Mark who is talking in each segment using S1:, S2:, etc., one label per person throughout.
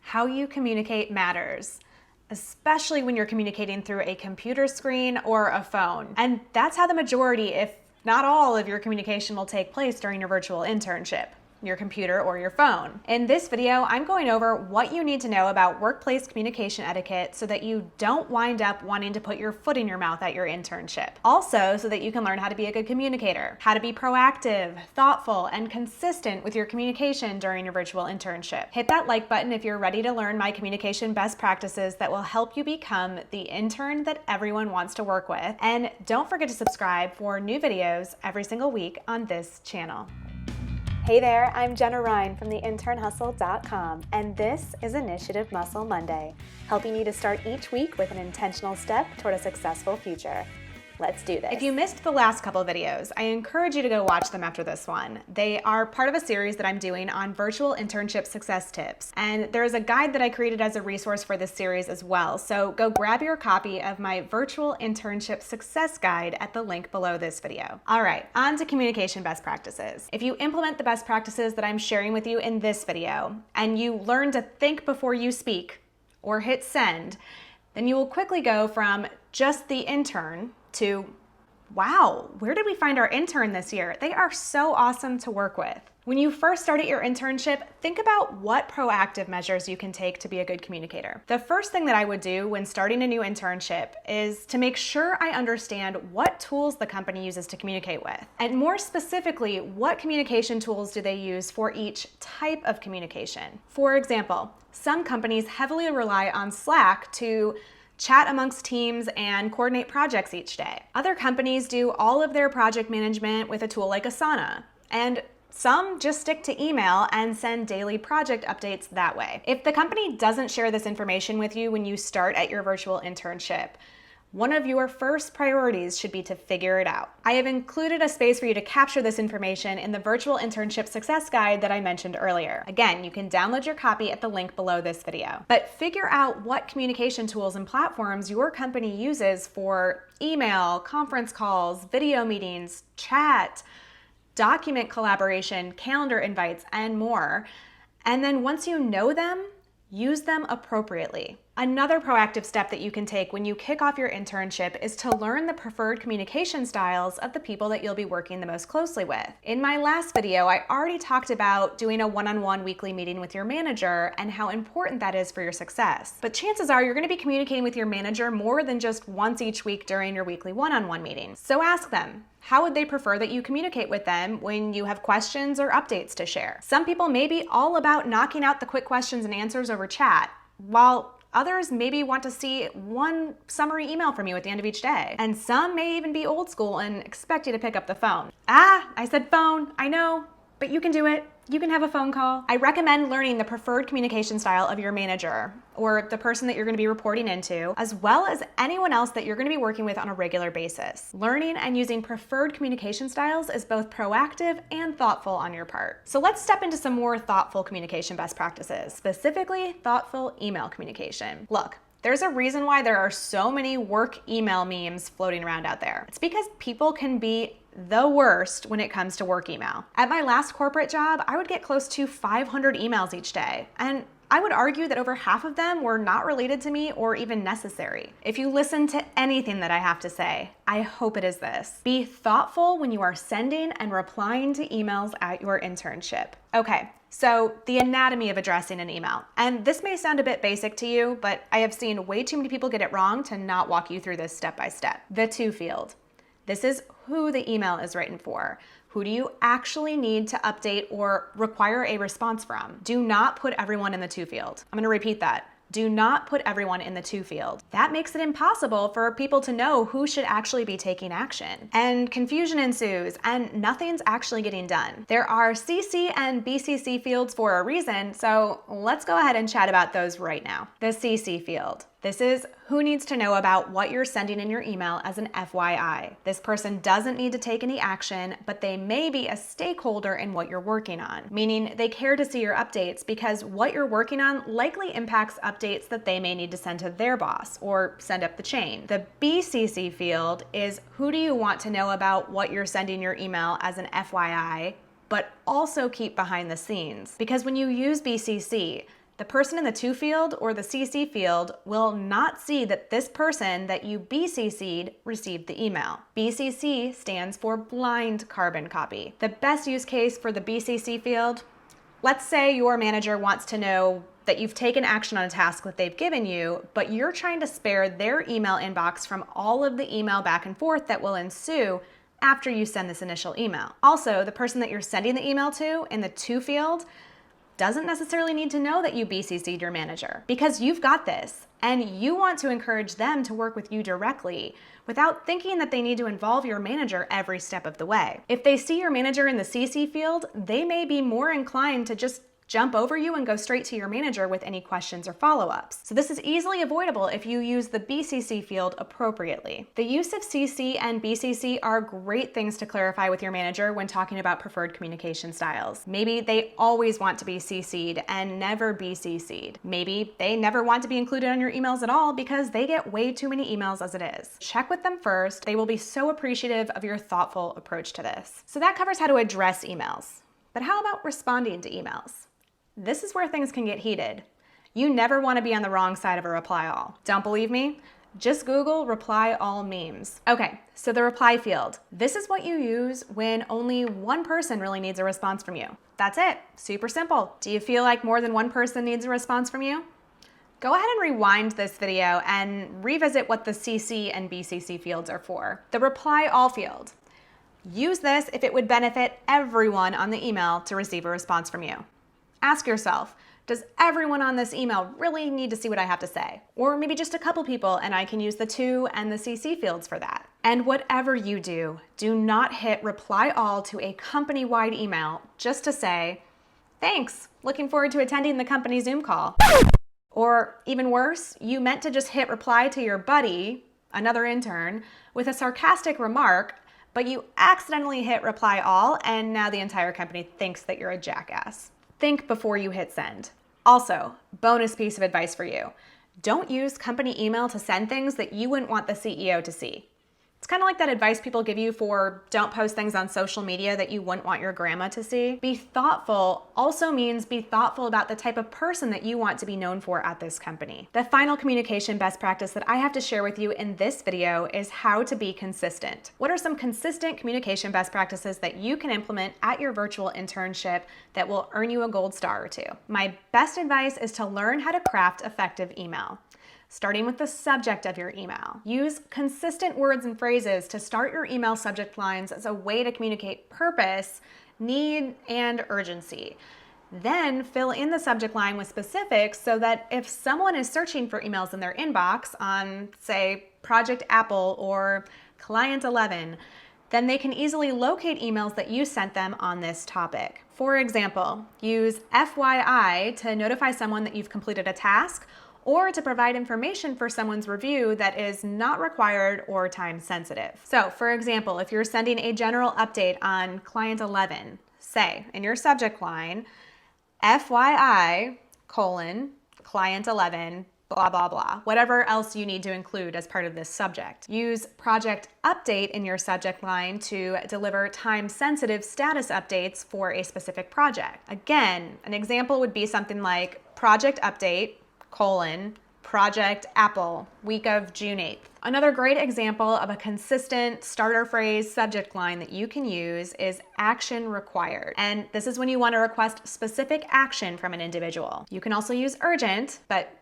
S1: how you communicate matters, especially when you're communicating through a computer screen or a phone. And that's how the majority, if not all, of your communication will take place during your virtual internship. Your computer or your phone. In this video, I'm going over what you need to know about workplace communication etiquette so that you don't wind up wanting to put your foot in your mouth at your internship. Also, so that you can learn how to be a good communicator, how to be proactive, thoughtful, and consistent with your communication during your virtual internship. Hit that like button if you're ready to learn my communication best practices that will help you become the intern that everyone wants to work with. And don't forget to subscribe for new videos every single week on this channel. Hey there, I'm Jenna Ryan from the internhustle.com, and this is Initiative Muscle Monday, helping you to start each week with an intentional step toward a successful future. Let's do this. If you missed the last couple videos, I encourage you to go watch them after this one. They are part of a series that I'm doing on virtual internship success tips. And there's a guide that I created as a resource for this series as well. So go grab your copy of my virtual internship success guide at the link below this video. All right, on to communication best practices. If you implement the best practices that I'm sharing with you in this video, and you learn to think before you speak or hit send, then you will quickly go from just the intern to, wow, where did we find our intern this year? They are so awesome to work with. When you first start at your internship, think about what proactive measures you can take to be a good communicator. The first thing that I would do when starting a new internship is to make sure I understand what tools the company uses to communicate with. And more specifically, what communication tools do they use for each type of communication? For example, some companies heavily rely on Slack to chat amongst teams and coordinate projects each day. Other companies do all of their project management with a tool like Asana, and some just stick to email and send daily project updates that way. If the company doesn't share this information with you when you start at your virtual internship, one of your first priorities should be to figure it out. I have included a space for you to capture this information in the virtual internship success guide that I mentioned earlier. Again, you can download your copy at the link below this video. But figure out what communication tools and platforms your company uses for email, conference calls, video meetings, chat, document collaboration, calendar invites, and more. And then once you know them, use them appropriately. Another proactive step that you can take when you kick off your internship is to learn the preferred communication styles of the people that you'll be working the most closely with. In my last video, I already talked about doing a one-on-one weekly meeting with your manager and how important that is for your success. But chances are you're going to be communicating with your manager more than just once each week during your weekly one-on-one meeting. So ask them, how would they prefer that you communicate with them when you have questions or updates to share? Some people may be all about knocking out the quick questions and answers over chat, while others maybe want to see one summary email from you at the end of each day. And some may even be old school and expect you to pick up the phone. I said phone, I know, but you can do it. You can have a phone call. I recommend learning the preferred communication style of your manager or the person that you're going to be reporting into, as well as anyone else that you're going to be working with on a regular basis. Learning and using preferred communication styles is both proactive and thoughtful on your part. So let's step into some more thoughtful communication best practices, specifically thoughtful email communication. Look, there's a reason why there are so many work email memes floating around out there. It's because people can be the worst when it comes to work email. At my last corporate job, I would get close to 500 emails each day, and I would argue that over half of them were not related to me or even necessary. If you listen to anything that I have to say, I hope it is this: be thoughtful when you are sending and replying to emails at your internship. Okay, so the anatomy of addressing an email. And this may sound a bit basic to you, but I have seen way too many people get it wrong to not walk you through this step by step. The to field. This is who the email is written for. Who do you actually need to update or require a response from? Do not put everyone in the to field. I'm gonna repeat that. Do not put everyone in the to field. That makes it impossible for people to know who should actually be taking action. And confusion ensues, and nothing's actually getting done. There are CC and BCC fields for a reason, so let's go ahead and chat about those right now. The CC field. This is who needs to know about what you're sending in your email as an FYI. This person doesn't need to take any action, but they may be a stakeholder in what you're working on, meaning they care to see your updates because what you're working on likely impacts updates that they may need to send to their boss or send up the chain. The BCC field is who do you want to know about what you're sending your email as an FYI, but also keep behind the scenes. Because when you use BCC, The person in the to field or the CC field will not see that this person that you BCC'd received the email. BCC stands for blind carbon copy. The best use case for the BCC field, let's say your manager wants to know that you've taken action on a task that they've given you, but you're trying to spare their email inbox from all of the email back and forth that will ensue after you send this initial email. Also, the person that you're sending the email to in the to field doesn't necessarily need to know that you BCC'd your manager, because you've got this and you want to encourage them to work with you directly without thinking that they need to involve your manager every step of the way. If they see your manager in the CC field, they may be more inclined to just jump over you and go straight to your manager with any questions or follow-ups. So this is easily avoidable if you use the BCC field appropriately. The use of CC and BCC are great things to clarify with your manager when talking about preferred communication styles. Maybe they always want to be CC'd and never BCC'd. Maybe they never want to be included on your emails at all because they get way too many emails as it is. Check with them first. They will be so appreciative of your thoughtful approach to this. So that covers how to address emails. But how about responding to emails? This is where things can get heated. You never want to be on the wrong side of a reply all. Don't believe me? Just Google reply all memes. Okay, so the reply field. This is what you use when only one person really needs a response from you. That's it. Super simple. Do you feel like more than one person needs a response from you? Go ahead and rewind this video and revisit what the CC and BCC fields are for. The reply all field. Use this if it would benefit everyone on the email to receive a response from you. Ask yourself, does everyone on this email really need to see what I have to say? Or maybe just a couple people and I can use the to and the CC fields for that. And whatever you do, do not hit reply all to a company-wide email just to say, thanks, looking forward to attending the company Zoom call. Or even worse, you meant to just hit reply to your buddy, another intern, with a sarcastic remark, but you accidentally hit reply all and now the entire company thinks that you're a jackass. Think before you hit send. Also, bonus piece of advice for you. Don't use company email to send things that you wouldn't want the CEO to see. It's kind of like that advice people give you for don't post things on social media that you wouldn't want your grandma to see. Be thoughtful also means be thoughtful about the type of person that you want to be known for at this company. The final communication best practice that I have to share with you in this video is how to be consistent. What are some consistent communication best practices that you can implement at your virtual internship that will earn you a gold star or two? My best advice is to learn how to craft effective email. Starting with the subject of your email. Use consistent words and phrases to start your email subject lines as a way to communicate purpose, need, and urgency. Then fill in the subject line with specifics so that if someone is searching for emails in their inbox on, say, Project Apple or Client 11, then they can easily locate emails that you sent them on this topic. For example, use FYI to notify someone that you've completed a task or to provide information for someone's review that is not required or time sensitive. So for example, if you're sending a general update on Client 11, say in your subject line, FYI, Client 11, blah, blah, blah, whatever else you need to include as part of this subject. Use Project Update in your subject line to deliver time-sensitive status updates for a specific project. Again, an example would be something like Project Update, Project Apple, week of June 8th. Another great example of a consistent starter phrase subject line that you can use is action required. And this is when you want to request specific action from an individual. You can also use urgent, but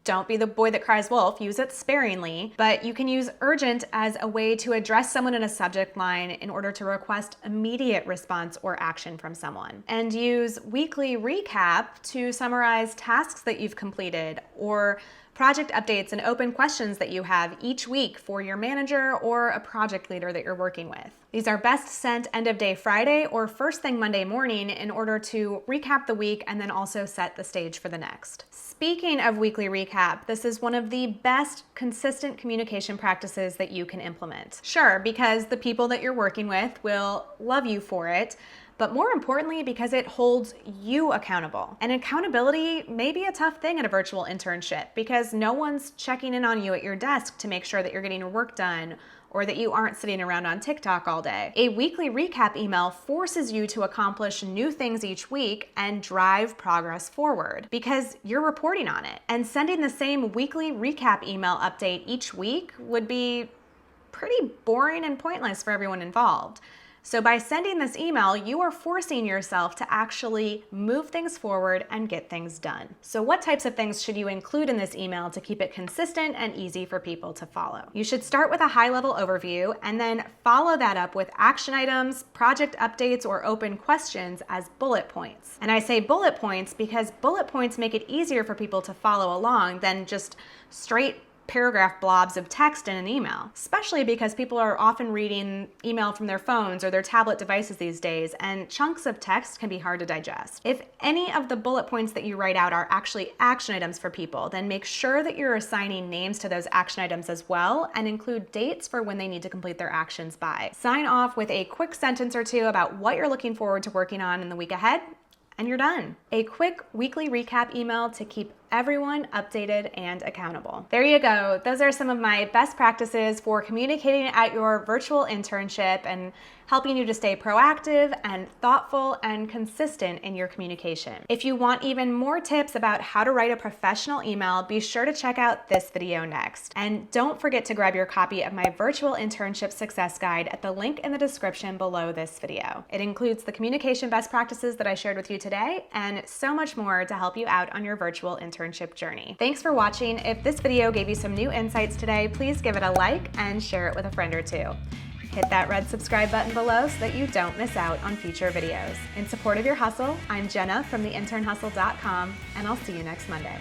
S1: don't be the boy that cries wolf, use it sparingly, but you can use urgent as a way to address someone in a subject line in order to request immediate response or action from someone. And use weekly recap to summarize tasks that you've completed or project updates and open questions that you have each week for your manager or a project leader that you're working with. These are best sent end of day Friday or first thing Monday morning in order to recap the week and then also set the stage for the next. Speaking of weekly recap, this is one of the best consistent communication practices that you can implement. Sure, because the people that you're working with will love you for it, but more importantly, because it holds you accountable. And accountability may be a tough thing at a virtual internship because no one's checking in on you at your desk to make sure that you're getting your work done or that you aren't sitting around on TikTok all day. A weekly recap email forces you to accomplish new things each week and drive progress forward because you're reporting on it. And sending the same weekly recap email update each week would be pretty boring and pointless for everyone involved. So by sending this email, you are forcing yourself to actually move things forward and get things done. So what types of things should you include in this email to keep it consistent and easy for people to follow? You should start with a high-level overview and then follow that up with action items, project updates, or open questions as bullet points. And I say bullet points because bullet points make it easier for people to follow along than just straight paragraph blobs of text in an email, especially because people are often reading email from their phones or their tablet devices these days, and chunks of text can be hard to digest. If any of the bullet points that you write out are actually action items for people, then make sure that you're assigning names to those action items as well and include dates for when they need to complete their actions by. Sign off with a quick sentence or two about what you're looking forward to working on in the week ahead, and you're done. A quick weekly recap email to keep everyone updated and accountable. There you go. Those are some of my best practices for communicating at your virtual internship and helping you to stay proactive and thoughtful and consistent in your communication. If you want even more tips about how to write a professional email, be sure to check out this video next. And don't forget to grab your copy of my virtual internship success guide at the link in the description below this video. It includes the communication best practices that I shared with you today and so much more to help you out on your virtual internship journey. Thanks for watching. If this video gave you some new insights today, please give it a like and share it with a friend or two. Hit that red subscribe button below so that you don't miss out on future videos. In support of your hustle, I'm Jenna from theinternhustle.com, and I'll see you next Monday.